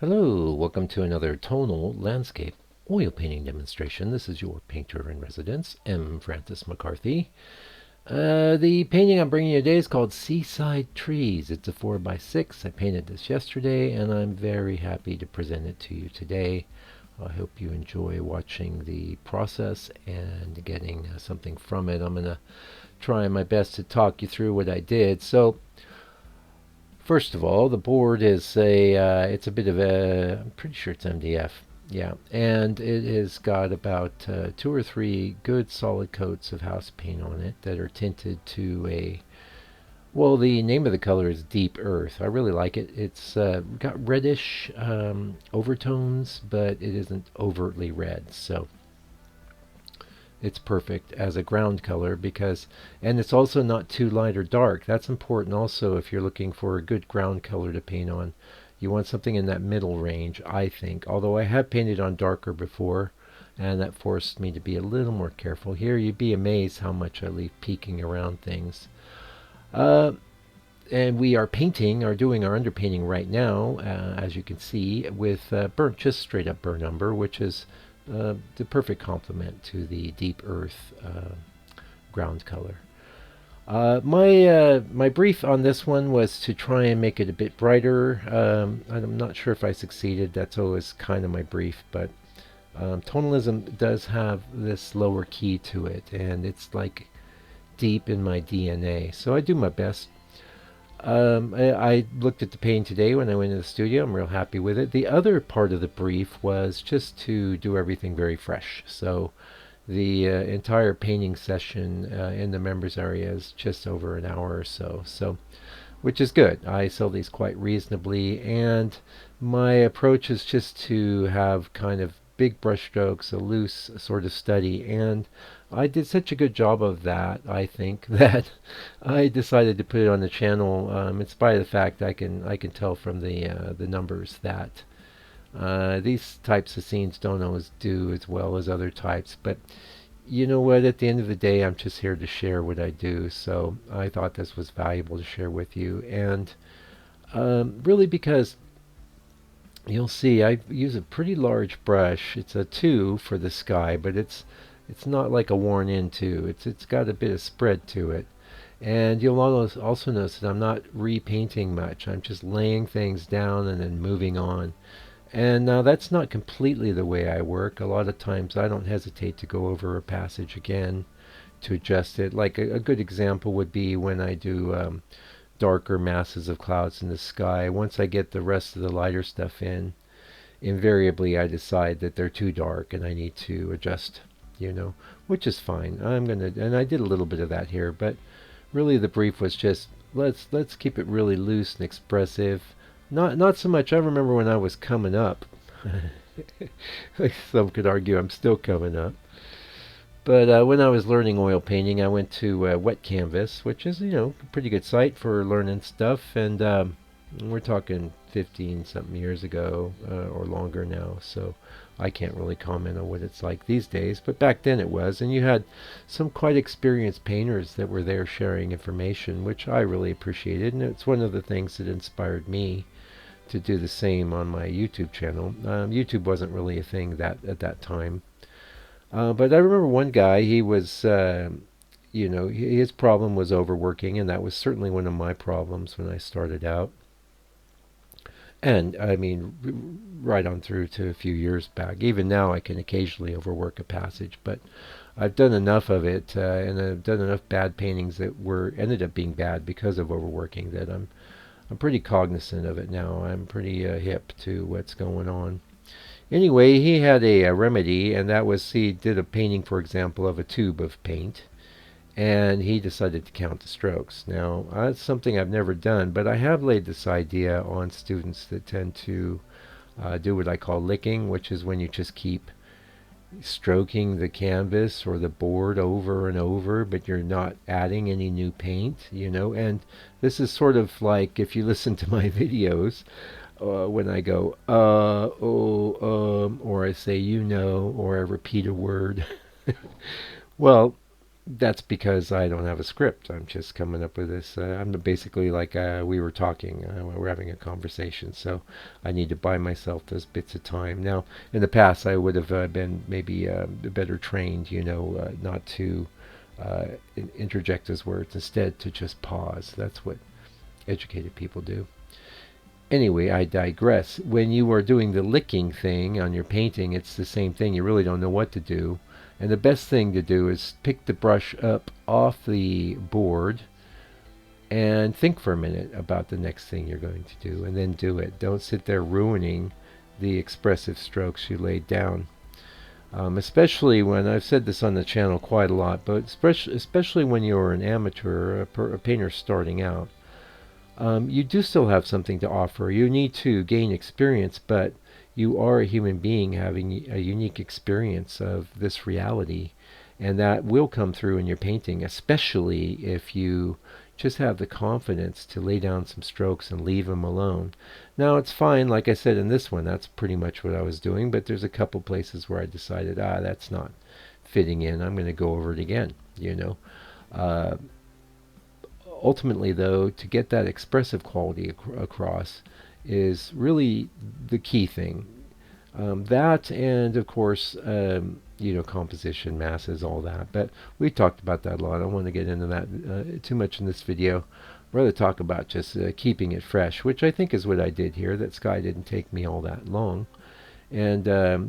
Hello, welcome to another tonal landscape oil painting demonstration. This is your painter in residence, M. Francis McCarthy. The painting I'm bringing you today is called Seaside Trees. It's a 4x6. I painted this yesterday, and I'm very happy to present it to you today. I hope you enjoy watching the process and getting something from it. I'm going to try my best to talk you through what I did. So, first of all, the board is it's a bit of a, I'm pretty sure it's MDF. Yeah, and it has got about two or three good solid coats of house paint on it that are tinted to a, well, the name of the color is Deep Earth. I really like it. It's got reddish overtones, but it isn't overtly red. So it's perfect as a ground color because, and it's also not too light or dark. That's important also if you're looking for a good ground color to paint on. You want something in that middle range, I think. Although I have painted on darker before, and that forced me to be a little more careful. Here, you'd be amazed how much I leave peeking around things. Uh, and we are doing our underpainting right now, as you can see, with just straight up burnt umber, which is the perfect complement to the deep earth ground color. My brief on this one was to try and make it a bit brighter. I'm not sure if I succeeded. That's always kind of my brief, but tonalism does have this lower key to it, and it's like deep in my DNA. So I do my best. I looked at the painting today when I went to the studio. I'm real happy with it. The other part of the brief was just to do everything very fresh. So the entire painting session in the members area is just over an hour or so. So, which is good. I sell these quite reasonably, and my approach is just to have kind of big brushstrokes, a loose sort of study, and I did such a good job of that, I think, that I decided to put it on the channel. In spite of the fact I can tell from the numbers that these types of scenes don't always do as well as other types. But you know what? At the end of the day, I'm just here to share what I do. So I thought this was valuable to share with you, and really because you'll see, I use a pretty large brush. It's a 2 for the sky, but it's not like a worn in 2. It's got a bit of spread to it. And you'll also notice that I'm not repainting much. I'm just laying things down and then moving on. And now that's not completely the way I work. A lot of times I don't hesitate to go over a passage again to adjust it. Like a good example would be when I do darker masses of clouds in the sky. Once I get the rest of the lighter stuff in, invariably I decide that they're too dark and I need to adjust, which is fine. And I did a little bit of that here, but really the brief was just let's keep it really loose and expressive. Not so much. I remember when I was coming up. Some could argue I'm still coming up. But when I was learning oil painting, I went to Wet Canvas, which is, a pretty good site for learning stuff. And we're talking 15 something years ago or longer now. So I can't really comment on what it's like these days. But back then it was. And you had some quite experienced painters that were there sharing information, which I really appreciated. And it's one of the things that inspired me to do the same on my YouTube channel. YouTube wasn't really a thing at that time. But I remember one guy, he was, his problem was overworking, and that was certainly one of my problems when I started out. And I mean, right on through to a few years back. Even now, I can occasionally overwork a passage, but I've done enough of it, and I've done enough bad paintings that ended up being bad because of overworking that I'm pretty cognizant of it now. I'm pretty hip to what's going on. Anyway, he had a remedy, and that was he did a painting, for example, of a tube of paint, and he decided to count the strokes. Now, that's something I've never done, but I have laid this idea on students that tend to do what I call licking, which is when you just keep stroking the canvas or the board over and over, but you're not adding any new paint, and this is sort of like if you listen to my videos, when I go, or I say, or I repeat a word. Well, That's because I don't have a script. I'm just coming up with this. I'm basically like we were talking. We're having a conversation. So I need to buy myself those bits of time. Now, in the past, I would have been maybe better trained, not to interject as words. Instead, to just pause. That's what educated people do. Anyway, I digress. When you are doing the licking thing on your painting, it's the same thing. You really don't know what to do. And the best thing to do is pick the brush up off the board and think for a minute about the next thing you're going to do and then do it. Don't sit there ruining the expressive strokes you laid down. Especially when I've said this on the channel quite a lot, but especially when you're an amateur, a painter starting out, you do still have something to offer. You need to gain experience, but you are a human being having a unique experience of this reality, and that will come through in your painting, especially if you just have the confidence to lay down some strokes and leave them alone. Now, it's fine, like I said in this one, that's pretty much what I was doing, but there's a couple places where I decided, that's not fitting in. I'm going to go over it again. Uh, Ultimately, though, to get that expressive quality across is really the key thing. That and, of course, composition, masses, all that. But we talked about that a lot. I don't want to get into that too much in this video. I'd rather talk about just keeping it fresh, which I think is what I did here. That sky didn't take me all that long. And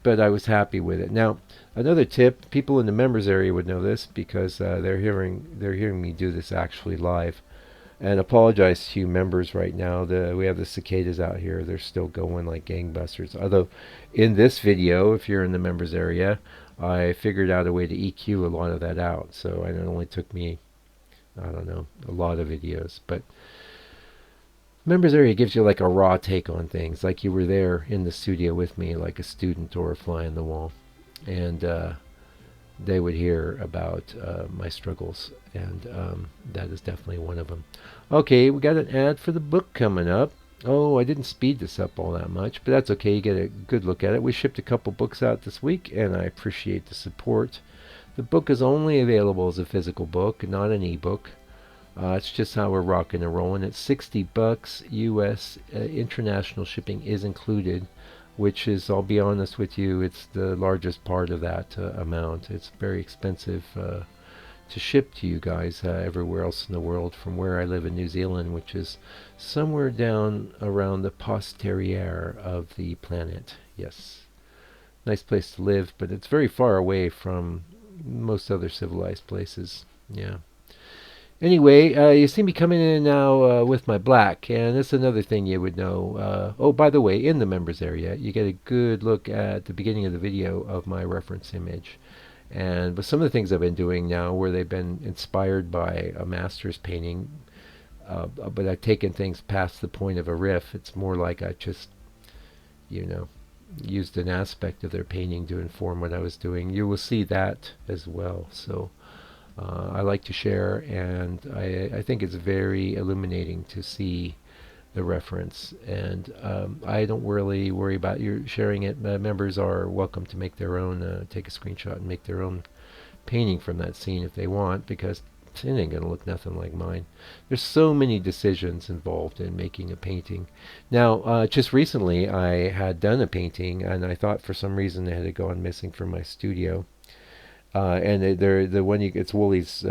but I was happy with it. Now, another tip: people in the members area would know this because they're hearing me do this actually live. And apologize to you members right now. We have the cicadas out here. They're still going like gangbusters. Although, in this video, if you're in the members area, I figured out a way to EQ a lot of that out. So it only took me, I don't know, a lot of videos. But members area gives you like a raw take on things, like you were there in the studio with me, like a student or a fly on the wall. And they would hear about my struggles, and that is definitely one of them. Okay, we got an ad for the book coming up. Oh, I didn't speed this up all that much, but that's okay. You get a good look at it. We shipped a couple books out this week, and I appreciate the support. The book is only available as a physical book, not an ebook. It's just how we're rocking and rolling. It's $60 US. International shipping is included, which is, I'll be honest with you, it's the largest part of that amount. It's very expensive to ship to you guys everywhere else in the world from where I live in New Zealand, which is somewhere down around the posterior of the planet. Yes. Nice place to live, but it's very far away from most other civilized places. Yeah. Anyway, you see me coming in now with my black, and that's another thing you would know. Oh, by the way, in the members area, you get a good look at the beginning of the video of my reference image. And with some of the things I've been doing now, where they've been inspired by a master's painting, but I've taken things past the point of a riff. It's more like I just, you know, used an aspect of their painting to inform what I was doing. You will see that as well. So I like to share, and I think it's very illuminating to see the reference. And I don't really worry about you sharing it. Members are welcome to make their own, take a screenshot and make their own painting from that scene if they want, because it ain't going to look nothing like mine. There's so many decisions involved in making a painting. Now, just recently I had done a painting, and I thought for some reason it had gone missing from my studio. And the one it's Woolies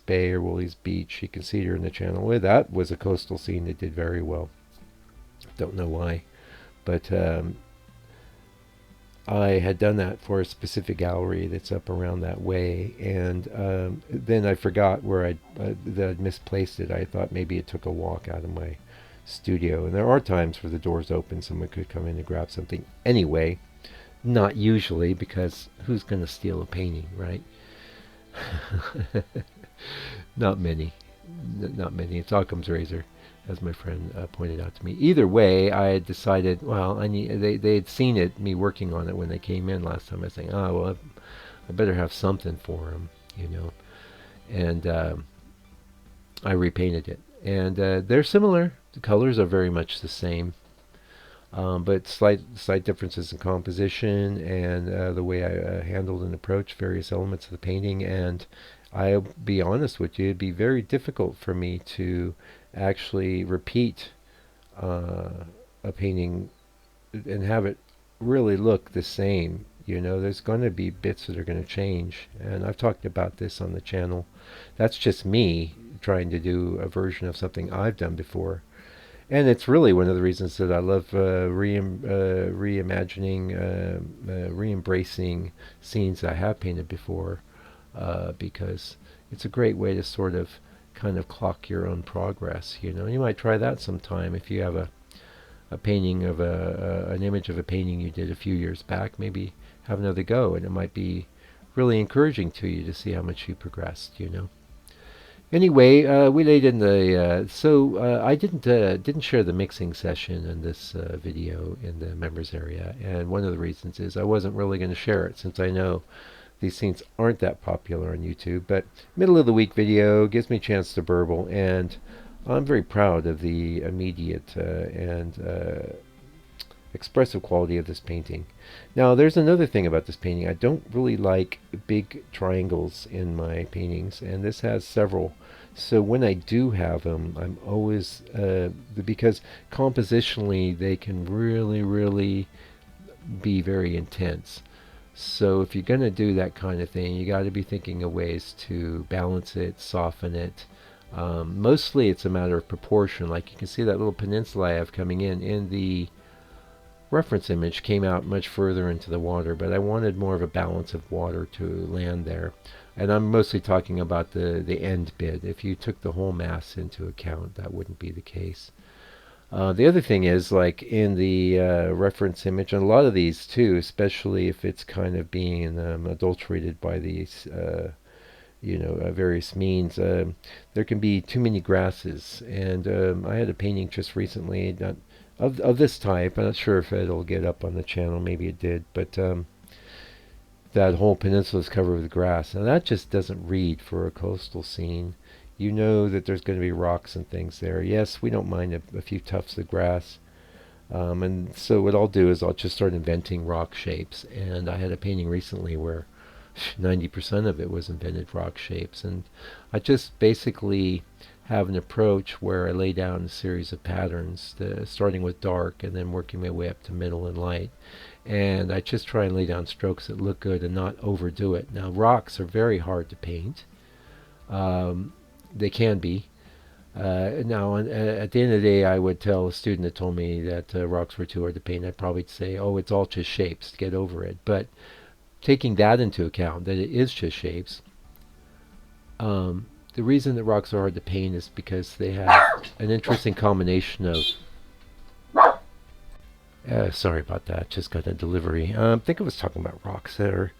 Bay or Woolies Beach. You can see it here in the channel. Well, that was a coastal scene that did very well. Don't know why, but I had done that for a specific gallery that's up around that way, and then I forgot where I'd misplaced it. I thought maybe it took a walk out of my studio, and there are times where the door's open, someone could come in and grab something. Anyway, not usually, because who's going to steal a painting, right? Not many. Not many. It's Occam's razor, as my friend pointed out to me. Either way, I had decided, well, they had seen me working on it when they came in last time. I was saying, oh, well, I better have something for them. And I repainted it. And they're similar. The colors are very much the same. But slight differences in composition and the way I handled and approached various elements of the painting, and I'll be honest with you, it'd be very difficult for me to actually repeat a painting and have it really look the same. There's going to be bits that are going to change, and I've talked about this on the channel. That's just me trying to do a version of something I've done before. And it's really one of the reasons that I love reimagining, re-embracing scenes I have painted before, because it's a great way to sort of kind of clock your own progress. You might try that sometime if you have a painting of an image of a painting you did a few years back. Maybe have another go, and it might be really encouraging to you to see how much you progressed. Anyway, we laid in the I didn't share the mixing session in this video in the members area, and one of the reasons is I wasn't really going to share it since I know these scenes aren't that popular on YouTube. But middle of the week video gives me a chance to burble, and I'm very proud of the immediate and expressive quality of this painting. Now, there's another thing about this painting. I don't really like big triangles in my paintings, and this has several. So when I do have them, I'm always, because compositionally they can really, really be very intense. So if you're going to do that kind of thing, you got to be thinking of ways to balance it, soften it. Mostly it's a matter of proportion. Like you can see that little peninsula I have coming in the reference image came out much further into the water, but I wanted more of a balance of water to land there. And I'm mostly talking about the end bit. If you took the whole mass into account, that wouldn't be the case. The other thing is, like in the reference image, and a lot of these too, especially if it's kind of being adulterated by these various means, there can be too many grasses. And I had a painting just recently of this type. I'm not sure if it'll get up on the channel. Maybe it did, but that whole peninsula is covered with grass. Now that just doesn't read for a coastal scene. You know that there's going to be rocks and things there. Yes, we don't mind a few tufts of grass. And so what I'll do is I'll just start inventing rock shapes. And I had a painting recently where 90% of it was invented rock shapes. And I just basically have an approach where I lay down a series of patterns, starting with dark and then working my way up to middle and light. And I just try and lay down strokes that look good and not overdo it. Now, rocks are very hard to paint. They can be. Now, at the end of the day, I would tell a student that told me that rocks were too hard to paint, I'd probably say, oh, it's all just shapes, get over it. But taking that into account, that it is just shapes, the reason that rocks are hard to paint is because they have an interesting combination of... sorry about that, just got a delivery. I think I was talking about rocks there.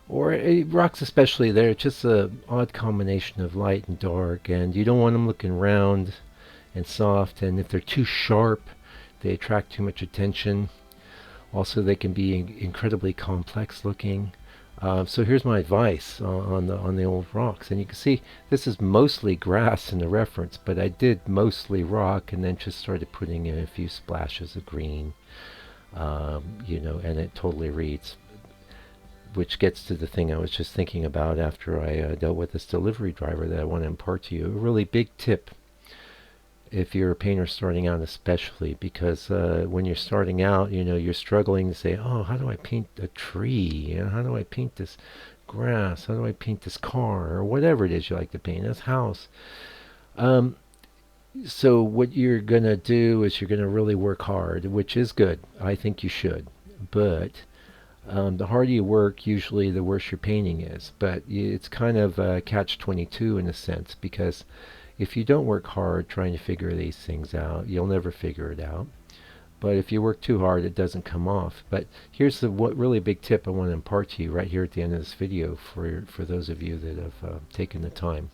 Or rocks especially, they're just an odd combination of light and dark, and you don't want them looking round and soft, and if they're too sharp, they attract too much attention. Also, they can be incredibly complex looking. So here's my advice on the old rocks, and you can see this is mostly grass in the reference, but I did mostly rock, and then just started putting in a few splashes of green, and it totally reads. Which gets to the thing I was just thinking about after I dealt with this delivery driver that I want to impart to you. A really big tip if you're a painter starting out, especially because when you're starting out, you're struggling to say, oh, how do I paint a tree? How do I paint this grass? How do I paint this car? Or whatever it is you like to paint, this house. So what you're going to do is you're going to really work hard, which is good. I think you should. But the harder you work, usually the worse your painting is. But it's kind of catch-22 in a sense, because if you don't work hard trying to figure these things out, you'll never figure it out. But if you work too hard, it doesn't come off. But here's the really big tip I want to impart to you right here at the end of this video for those of you that have taken the time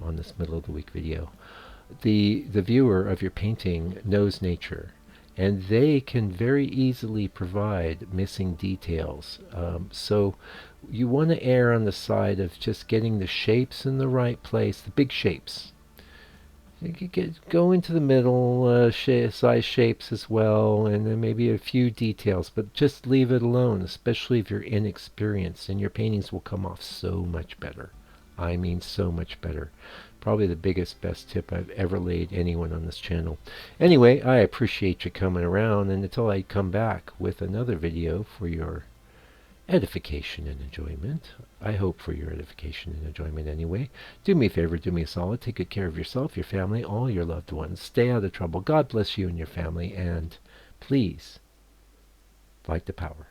on this middle of the week video. The viewer of your painting knows nature, and they can very easily provide missing details. So you want to err on the side of just getting the shapes in the right place, the big shapes. You could go into the middle size shapes as well, and then maybe a few details, but just leave it alone, especially if you're inexperienced, and your paintings will come off so much better. I mean so much better. Probably the biggest, best tip I've ever laid anyone on this channel. Anyway, I appreciate you coming around, and until I come back with another video for your edification and enjoyment, I hope for your edification and enjoyment anyway, do me a favor, do me a solid, take good care of yourself, your family, all your loved ones. Stay out of trouble. God bless you and your family, and please fight the power.